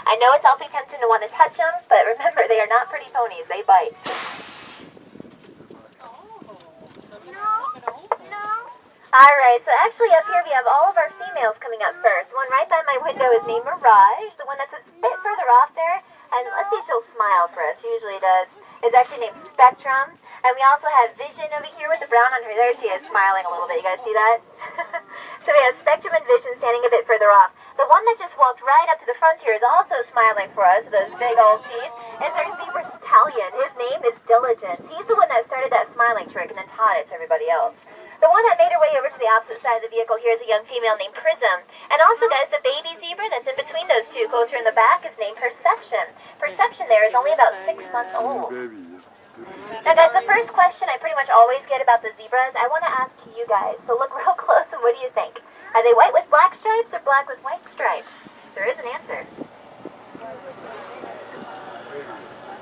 I know it's awfully tempting to want to touch them, but remember, they are not pretty ponies. They bite. Alright, so actually up here we have all of our females coming up first. The one right by my window is named Mirage. The one that's a bit further off there, and let's see if she'll smile for us. She usually does. Is actually named Spectrum. And we also have Vision over here with the brown on her. There she is, smiling a little bit. You guys see that? So we have Spectrum and Vision standing a bit further off. The one that just walked right up to the front here is also smiling for us with those big old teeth. It's our zebra stallion. His name is Diligence. He's the one that started that smiling trick and then taught it to everybody else. The one that made her way over to the opposite side of the vehicle here is a young female named Prism. And also, guys, the baby zebra that's in between those two closer in the back is named Perception. Perception there is only about 6 months old. Now, guys, the first question I pretty much always get about the zebras, I want to ask you guys. So look real close and what do you think? Are they white with black stripes or black with white stripes? There is an answer.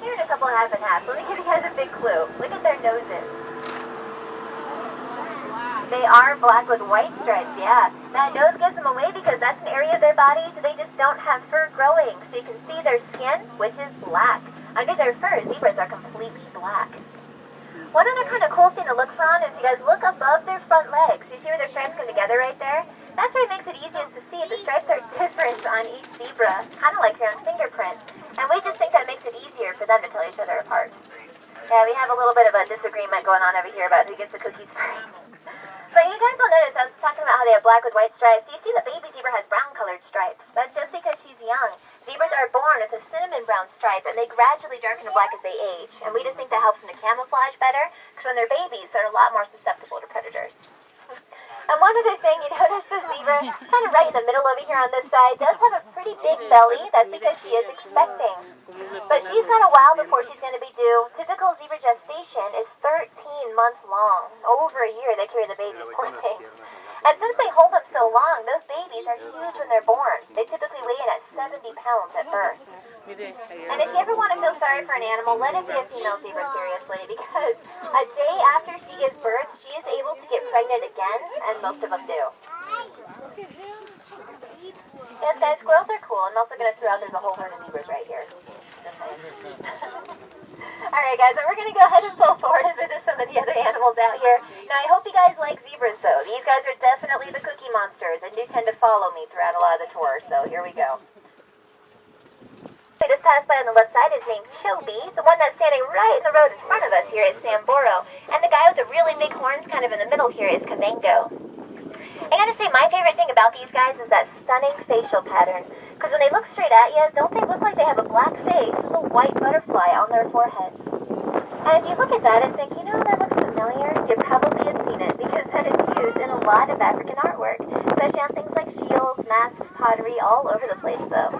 Here's a couple half and half. So let me give you guys a big clue. Look at their noses. They are black with white stripes, yeah. That nose gives them away because that's an area of their bodies they just don't have fur growing. So you can see their skin, which is black. Under their fur, zebras are completely black. One other kind of cool thing to look for on is if you guys look above their front legs. You see where their stripes come together right there? That's where it makes it easiest to see. The stripes are different on each zebra, kind of like their own fingerprint. And we just think that makes it easier for them to tell each other apart. Yeah, we have a little bit of a disagreement going on over here about who gets the cookies first. But you guys will notice, I was talking about how they have black with white stripes. You see the baby zebra has brown-colored stripes. That's just because she's young. Zebras are born with a cinnamon brown stripe, and they gradually darken to black as they age. And we just think that helps them to camouflage better, because when they're babies, they're a lot more susceptible to predators. And one other thing, you notice the zebra, kind of right in the middle over here on this side, does have a pretty big belly. That's because she is expecting. But she's got a while before she's going to be due. Typical zebra gestation is 13 months long. Over a year they carry the babies, poor things. And since they hold them so long, those babies are huge when they're born. They typically weigh in at 70 pounds at birth. And if you ever want to feel sorry for an animal, let it be a female zebra, seriously, because a day after she gives birth, she is able to get pregnant again, and most of them do. Yes, guys, squirrels are cool. I'm also going to throw out there's a whole herd of zebras right here. Just saying. Alright, guys, we're going to go ahead and pull forward and visit some of the other animals out here. Now, I hope you guys like zebras, though. These guys are definitely the cookie monsters and do tend to follow me throughout a lot of the tour, so here we go. We just passed by on the left side is named Chobi. The one that's standing right in the road in front of us here is Samboro. And the guy with the really big horns kind of in the middle here is Kamango. I gotta say, my favorite thing about these guys is that stunning facial pattern. Because when they look straight at you, don't they look like they have a black face with a white butterfly on their foreheads? And if you look at that and think, you know, that looks familiar, you probably have seen it, because that is used in a lot of African artwork, especially on things like shields, masks, pottery, all over the place, though.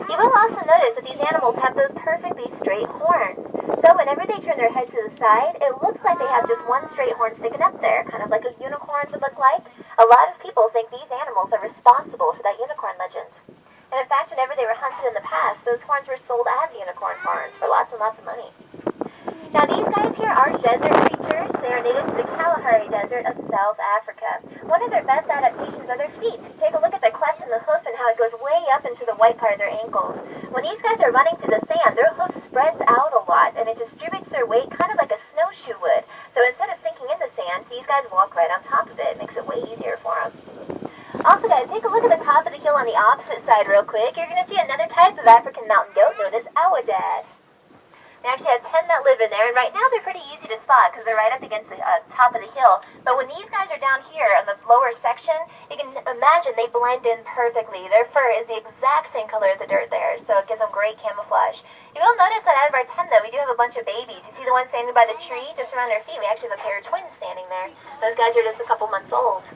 You will also notice that these animals have those perfectly straight horns. So whenever they turn their heads to the side, it looks like they have just one straight horn sticking up there, kind of like a unicorn would look like. A lot of people think these animals are responsible for that unicorn legend. And in fact, whenever they were hunted in the past, those horns were sold as unicorn horns for lots and lots of money. Now these guys here are desert creatures. They are native to the Kalahari Desert of South Africa. One of their best adaptations are their feet. Take a look at the cleft in the hoof and how it goes way up into the white part of their ankles. When these guys are running through the sand, their hoof spreads out a lot and it distributes their weight kind of like a snowshoe would. So instead of sinking in the sand, these guys walk right on top of it. It makes it way easier for them. Also, guys, take a look at the top of the hill on the opposite side real quick. You're going to see another type of African mountain goat known as Awadad. They actually have 10 that live in there, and right now they're pretty easy to spot because they're right up against the top of the hill. But when these guys are down here on the lower section, you can imagine they blend in perfectly. Their fur is the exact same color as the dirt there, so it gives them great camouflage. You will notice that out of our 10, though, we do have a bunch of babies. You see the one standing by the tree just around their feet? We actually have a pair of twins standing there. Those guys are just a couple months old.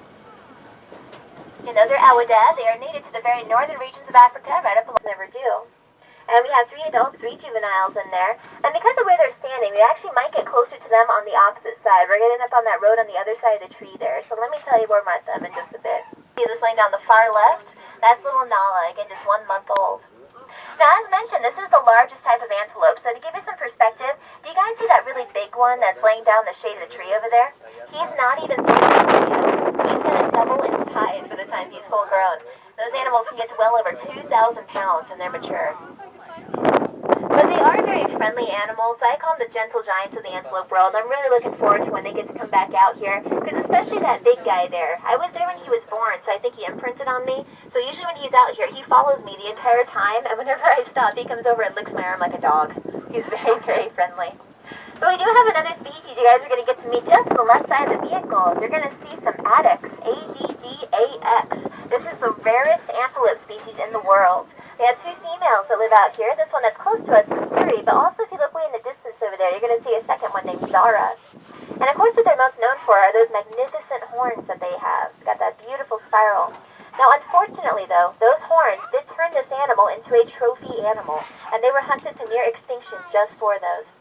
And those are Awadad. They are native to the very northern regions of Africa, right up along Never Do. And we have 3 adults, 3 juveniles in there. And because of where they're standing, we actually might get closer to them on the opposite side. We're getting up on that road on the other side of the tree there. So let me tell you where we're at them in just a bit. See this laying down the far left? That's little Nala, again, just 1 month old. Now, as mentioned, this is the largest type of antelope. So to give you some perspective, do you guys see that really big one that's laying down the shade of the tree over there? He's not even 3 months yet. He's going to double in size by the time he's full grown. Those animals animals can get to well over 2,000 pounds when they're mature. But they are very friendly animals. I call them the gentle giants of the antelope world. I'm really looking forward to when they get to come back out here, because especially that big guy there. I was there when he was born, so I think he imprinted on me. So usually when he's out here, he follows me the entire time, and whenever I stop, he comes over and licks my arm like a dog. He's very, very friendly. But we do have another species you guys are going to get to meet just on the left side of the vehicle. You're going to see some addax, A-D-D-A-X. This is the rarest antelope species in the world. They have two females that live out here. This one that's close to us is Suri, but also if you look way in the distance over there, you're going to see a second one named Zara. And of course what they're most known for are those magnificent horns that they have. Got that beautiful spiral. Now unfortunately though, those horns did turn this animal into a trophy animal, and they were hunted to near extinction just for those.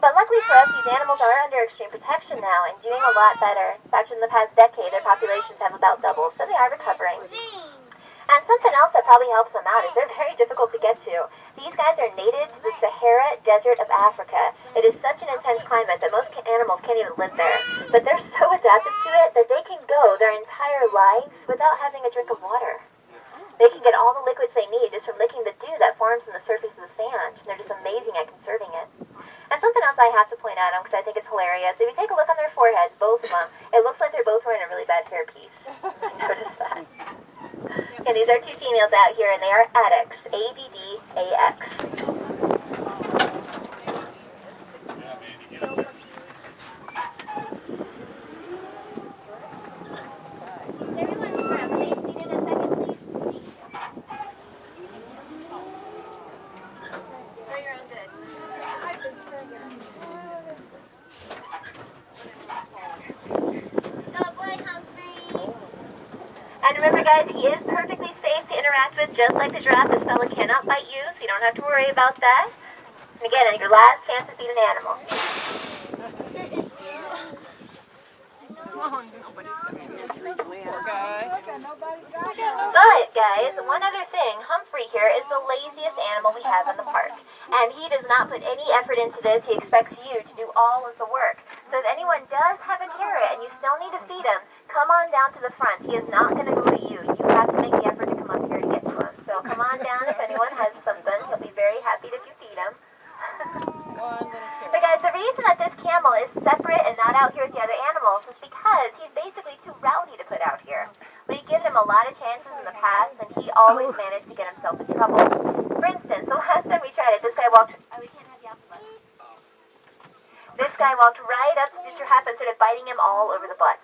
But luckily for us, these animals are under extreme protection now and doing a lot better. In fact, in the past decade, their populations have about doubled, so they are recovering. And something else that probably helps them out is they're very difficult to get to. These guys are native to the Sahara Desert of Africa. It is such an intense climate that most animals can't even live there. But they're so adapted to it that they can go their entire lives without having a drink of water. They can get all the liquids they need just from licking the dew that forms on the surface of the sand. And they're just amazing at conserving it. And something else I have to point out on because I think it's hilarious. If you take a look on their foreheads, both of them, it looks like they're both wearing a really bad hairpiece. Notice that. And these are two females out here, and they are addax, A-D-D-A-X. And remember guys, he is perfectly safe to interact with, just like the giraffe. This fella cannot bite you, so you don't have to worry about that. And again, your last chance to feed an animal. But guys, one other thing, Humphrey here is the laziest animal we have in the park. And he does not put any effort into this. He expects you to do all of the work. So if anyone does have a carrot and you still need to feed him, come on down to the front. He is not going to go to you. You have to make the effort to come up here to get to him. So come on down if anyone has something. He'll be very happy if you feed him. But guys, the reason that this camel is separate and not out here with the other animals is because he's basically too rowdy to put out here. We've given him a lot of chances in the past, and he always managed to get himself in trouble. For instance, the last time we tried it, this guy walked... Oh, we can't have the alpha bus. This guy walked right up to the giraffe and started biting him all over the butt.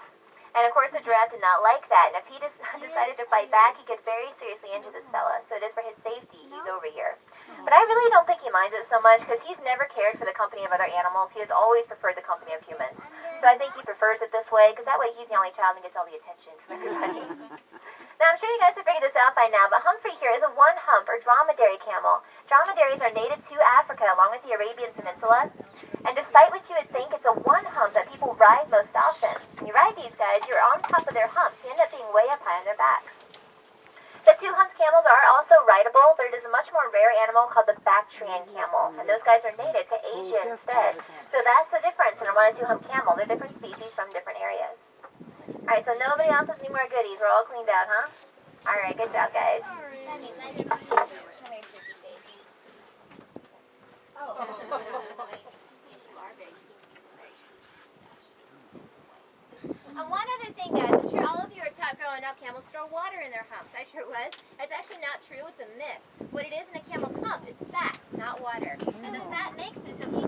And of course the giraffe did not like that, and if he decided to fight back, he could very seriously injure this fella. So just for his safety, he's over here. But I really don't think he minds it so much, because he's never cared for the company of other animals. He has always preferred the company of humans. So I think he prefers it this way, because that way he's the only child and gets all the attention from everybody. Now I'm sure you guys have figured this out by now, but Humphrey here is a one-hump or dromedary camel. Dromedaries are native to Africa along with the Arabian Peninsula. And despite what you would think, it's a one-hump that people ride most often. When you ride these guys, you're on top of their humps. You end up being way up high on their backs. The two-humped camels are also rideable, but it is a much more rare animal called the Bactrian camel, and those guys are native to Asia instead. So that's the difference in a one- and two-humped camel. They're different species from different areas. Alright, so nobody else has any more goodies. We're all cleaned out, huh? Alright, good job, guys. And one other thing, guys, I'm sure all of you are taught growing up camels store water in their humps. I sure was. It's actually not true. It's a myth. What it is in a camel's hump is fat, not water. And the fat makes it so he